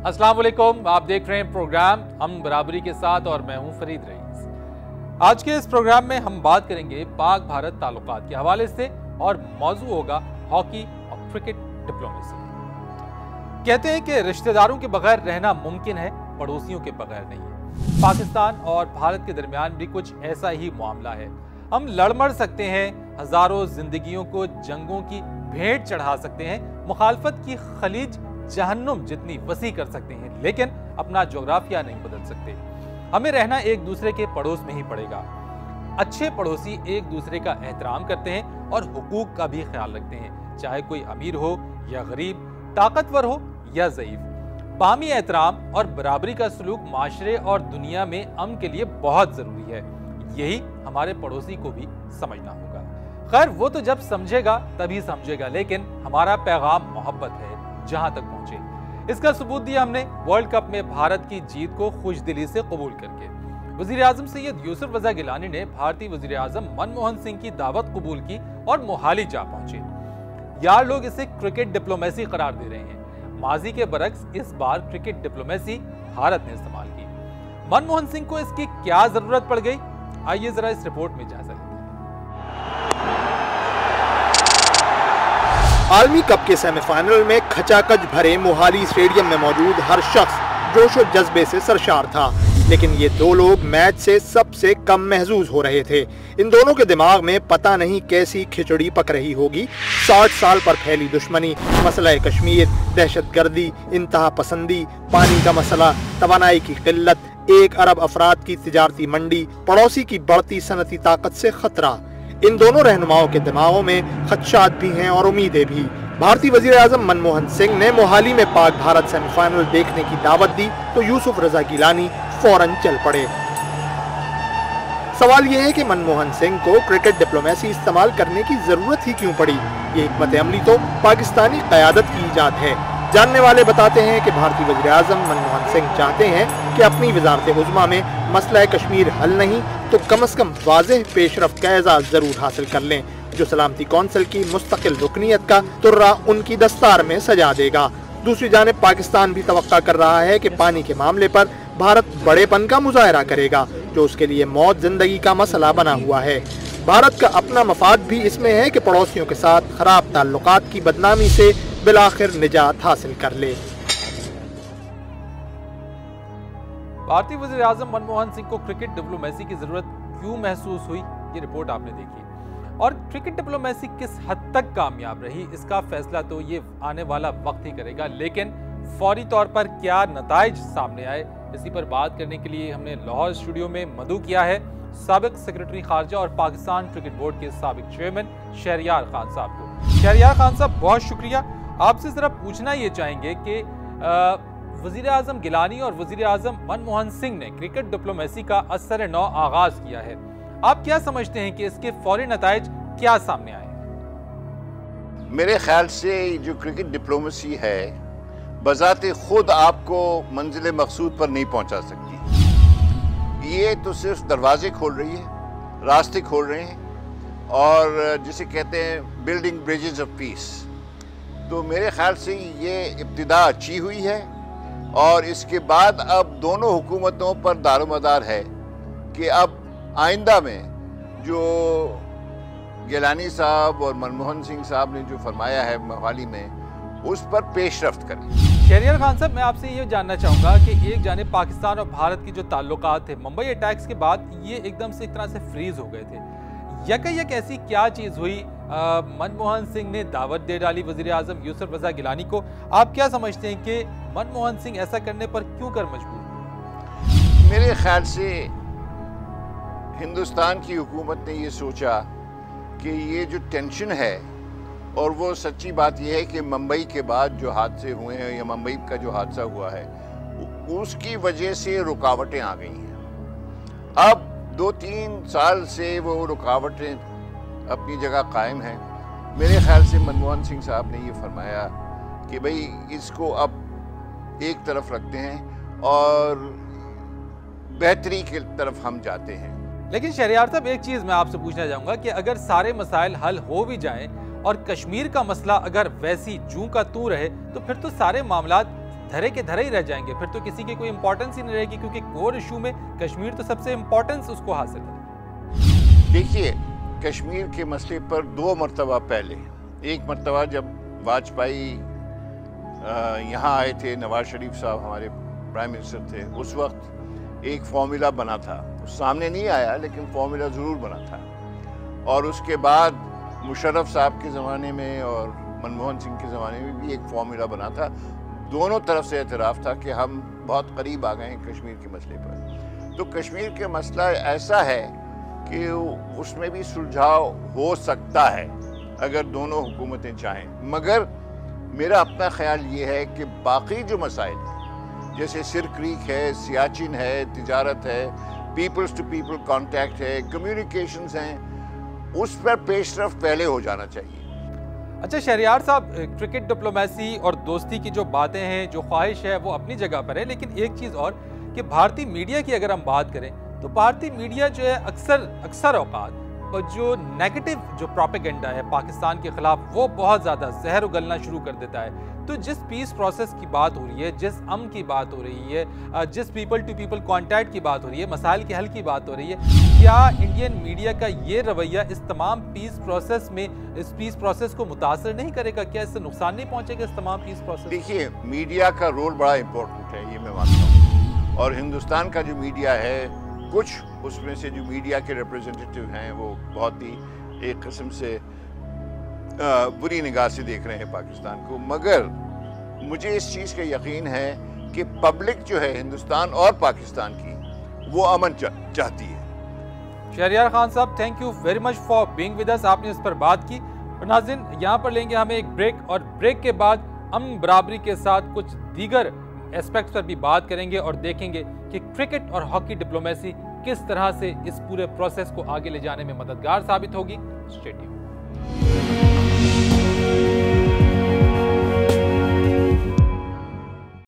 अस्सलाम वालेकुम, आप देख रहे हैं प्रोग्राम हम बराबरी के साथ और मैं हूं फरीद रईस। आज के इस प्रोग्राम में हम बात करेंगे पाक भारत ताल्लुकात के हवाले से और मौजू होगा हॉकी और क्रिकेट डिप्लोमेसी। कहते हैं कि रिश्तेदारों के बगैर रहना मुमकिन है, पड़ोसियों के बगैर नहीं है। पाकिस्तान और भारत के दरमियान भी कुछ ऐसा ही मामला है। हम लड़ मर सकते हैं, हजारों जिंदगियों को जंगों की भेंट चढ़ा सकते हैं, मुखालफत की खलीज जहन्नुम जितनी वसी कर सकते हैं, लेकिन अपना जोग्राफिया नहीं बदल सकते। हमें रहना एक दूसरे के पड़ोस में ही पड़ेगा। अच्छे पड़ोसी एक दूसरे का एहतराम करते हैं और हुकूक का भी ख्याल रखते हैं, चाहे कोई अमीर हो या गरीब, ताकतवर हो या ज़ईफ। बाहमी एहतराम और बराबरी का सलूक माशरे और दुनिया में अमन के लिए बहुत जरूरी है। यही हमारे पड़ोसी को भी समझना होगा। खैर, वो तो जब समझेगा तभी समझेगा, लेकिन हमारा पैगाम मोहब्बत है जहां तक पहुंचे। इसका सबूत दिया हमने वर्ल्ड कप में भारत की जीत को खुशदिली से कबूल करके। वजीर आजम सैयद यूसुफ रजा गिलानी ने भारतीय वजीर आजम मनमोहन सिंह की दावत कबूल की और मोहाली जा पहुंचे। यार लोग इसे क्रिकेट डिप्लोमेसी करार दे रहे हैं। माजी के बरक्स इस बार क्रिकेट डिप्लोमेसी भारत ने इस्तेमाल की। मनमोहन सिंह को इसकी क्या जरूरत पड़ गई, आइए जरा इस रिपोर्ट में जायजा लेते हैं। आलमी कप के सेमीफाइनल में खचाखच भरे मोहाली स्टेडियम में मौजूद हर शख्स जोश और जज्बे से सरशार था, लेकिन ये दो लोग मैच से सबसे कम महजूज हो रहे थे। इन दोनों के दिमाग में पता नहीं कैसी खिचड़ी पक रही होगी। 60 साल पर फैली दुश्मनी, मसला कश्मीर, दहशतगर्दी, इंतहा पसंदी, पानी का मसला, तवानाई की किल्लत, 1 अरब अफराद की तिजारती मंडी, पड़ोसी की बढ़ती सनती ताकत से खतरा। इन दोनों रहनुमाओं के दिमागों में खदशात भी हैं और उम्मीदें भी। भारतीय वजीर आजम मनमोहन सिंह ने मोहाली में पाक भारत सेमीफाइनल देखने की दावत दी तो यूसुफ रजा गिलानी फौरन चल पड़े। सवाल यह है कि मनमोहन सिंह को क्रिकेट डिप्लोमेसी इस्तेमाल करने की जरूरत ही क्यों पड़ी। ये हिकमत अमली तो पाकिस्तानी क़यादत की इजाद है। जानने वाले बताते हैं कि भारतीय वज़ीर आज़म मनमोहन सिंह चाहते हैं कि अपनी वज़ारत उज़्मा में मसला कश्मीर हल नहीं तो कम से कम वाज़ेह पेशरफ़्त का एजाज़ ज़रूर हासिल कर लें, जो सलामती कौंसिल की मुस्तकिल रुकनियत का तुर्रा उनकी दस्तार में सजा देगा। दूसरी जानिब पाकिस्तान भी तवक्का कर रहा है कि पानी के मामले पर भारत बड़ेपन का मुजाहरा करेगा, जो उसके लिए मौत जिंदगी का मसला बना हुआ है। भारत का अपना मफाद भी इसमें है कि पड़ोसियों के साथ खराब ताल्लुकात की बदनामी से बिलाखिर निजात हासिल कर ले। भारतीय वज़ीर आज़म मनमोहन सिंह को क्रिकेट डिप्लोमेसी की जरूरत क्यों महसूस हुई, ये रिपोर्ट आपने देखी। और क्रिकेट डिप्लोमेसी किस हद तक कामयाब रही, इसका फैसला तो ये आने वाला वक्त ही करेगा। लेकिन फौरी तौर पर क्या नताइज सामने आए, इसी पर बात करने के लिए हमने लाहौर स्टूडियो में मदऊ किया है साबिक सेक्रेटरी खारजा और पाकिस्तान क्रिकेट बोर्ड के साबिक चेयरमैन शहरयार खान साहब को। शहरयार खान साहब, बहुत शुक्रिया। आपसे जरा पूछना ये चाहेंगे कि वजीर आजम गिलानी और वजीर आजम मनमोहन सिंह ने क्रिकेट डिप्लोमेसी का असर नौ आगाज किया है। आप क्या समझते हैं कि इसके फौरी नताइज क्या सामने आए? मेरे ख्याल से जो क्रिकेट डिप्लोमेसी है बजाते खुद आपको मंजिल मकसूद पर नहीं पहुंचा सकती। ये तो सिर्फ दरवाजे खोल रही है, रास्ते खोल रहे हैं और जिसे कहते हैं बिल्डिंग ब्रिजेस ऑफ पीस। तो मेरे ख्याल से ये इब्तिदा अच्छी हुई है और इसके बाद अब दोनों हुकूमतों पर दारोमदार है कि अब आइंदा में जो गिलानी साहब और मनमोहन सिंह साहब ने जो फरमाया है मोहाली में, उस पर पेशरफ्त करें। शहरयार खान साहब, मैं आपसे ये जानना चाहूँगा कि एक जानिब पाकिस्तान और भारत की जो ताल्लुकात थे, मुंबई अटैक्स के बाद ये एकदम से एक तरह से फ्रीज हो गए थे। यक ऐसी क्या चीज़ हुई, मनमोहन सिंह ने दावत दे डाली वज़ीर आज़म यूसुफ रजा गिलानी को। आप क्या समझते हैं कि मनमोहन सिंह ऐसा करने पर क्यों कर मजबूर? मेरे ख्याल से हिंदुस्तान की हुकूमत ने ये सोचा कि ये जो टेंशन है, और वो सच्ची बात यह है कि मुंबई के बाद जो हादसे हुए हैं या मुंबई का जो हादसा हुआ है उसकी वजह से रुकावटें आ गई हैं। अब 2-3 साल से वो रुकावटें अपनी जगह कायम हैं। मेरे ख्याल से मनमोहन सिंह साहब ने ये फरमाया कि भाई इसको अब एक तरफ रखते हैं और बेहतरी की तरफ हम जाते हैं। लेकिन शहरयार साहब, एक चीज़ मैं आपसे पूछना चाहूँगा कि अगर सारे मसाइल हल हो भी जाएं और कश्मीर का मसला अगर वैसी जूं का तू रहे तो फिर तो सारे मामलात धरे के धरे ही रह जाएंगे, फिर तो किसी की कोई इंपॉर्टेंस ही नहीं रहेगी, क्योंकि कोर इशू में कश्मीर तो सबसे इंपॉर्टेंस उसको हासिल है। देखिए, कश्मीर के मसले पर 2 मरतबा पहले, एक मरतबा जब वाजपेयी यहाँ आए थे, नवाज शरीफ साहब हमारे प्राइम मिनिस्टर थे, उस वक्त एक फॉर्मूला बना था, सामने नहीं आया लेकिन फॉर्मूला ज़रूर बना था। और उसके बाद मुशर्रफ साहब के ज़माने में और मनमोहन सिंह के ज़माने में भी एक फॉर्मूला बना था। दोनों तरफ से एतराफ़ था कि हम बहुत करीब आ गए हैं कश्मीर के मसले पर। तो कश्मीर के मसला ऐसा है कि उसमें भी सुलझाव हो सकता है अगर दोनों हुकूमतें चाहें, मगर मेरा अपना ख्याल ये है कि बाकी जो मसाइल हैं, जैसे सिर क्रीक है, सियाचिन है, तिजारत है, पीपल्स टू पीपल कांटेक्ट है, कम्युनिकेशंस हैं, उस पर पेशरफ पहले हो जाना चाहिए। अच्छा शहरयार साहब, क्रिकेट डिप्लोमेसी और दोस्ती की जो बातें हैं, जो ख्वाहिश है, वो अपनी जगह पर है, लेकिन एक चीज़ और कि भारतीय मीडिया की अगर हम बात करें तो भारतीय मीडिया जो है अक्सर औकात जो नेगेटिव जो प्रोपेगेंडा है पाकिस्तान के खिलाफ, वो बहुत ज़्यादा जहर उगलना शुरू कर देता है। तो जिस पीस प्रोसेस की बात हो रही है, जिस अमन की बात हो रही है, जिस पीपल टू पीपल कॉन्टैक्ट की बात हो रही है, मसाइल के हल की बात हो रही है, क्या इंडियन मीडिया का ये रवैया इस तमाम पीस प्रोसेस में, इस पीस प्रोसेस को मुतासर नहीं करेगा? क्या इससे नुकसान नहीं पहुंचेगा इस तमाम पीस प्रोसेस? देखिए, मीडिया का रोल बड़ा इंपॉर्टेंट है, ये मैं मानता हूँ। और हिंदुस्तान का जो मीडिया है, कुछ उसमें से जो मीडिया के रिप्रेजेंटेटिव हैं वो बहुत ही एक किस्म से बुरी निगाह से देख रहे हैं पाकिस्तान को, मगर मुझे इस चीज़ का यकीन है कि पब्लिक जो है हिंदुस्तान और पाकिस्तान की, वो अमन चाहती है। शहरयार खान साहब, thank you very much for being with us. आपने इस पर बात की। और नाज़रीन, यहाँ पर लेंगे हमें एक ब्रेक, और ब्रेक के बाद अमन बराबरी के साथ कुछ दीगर एस्पेक्ट्स पर भी बात करेंगे और देखेंगे कि क्रिकेट और हॉकी डिप्लोमेसी किस तरह से इस पूरे प्रोसेस को आगे ले जाने में मददगार साबित होगी। Stay tuned.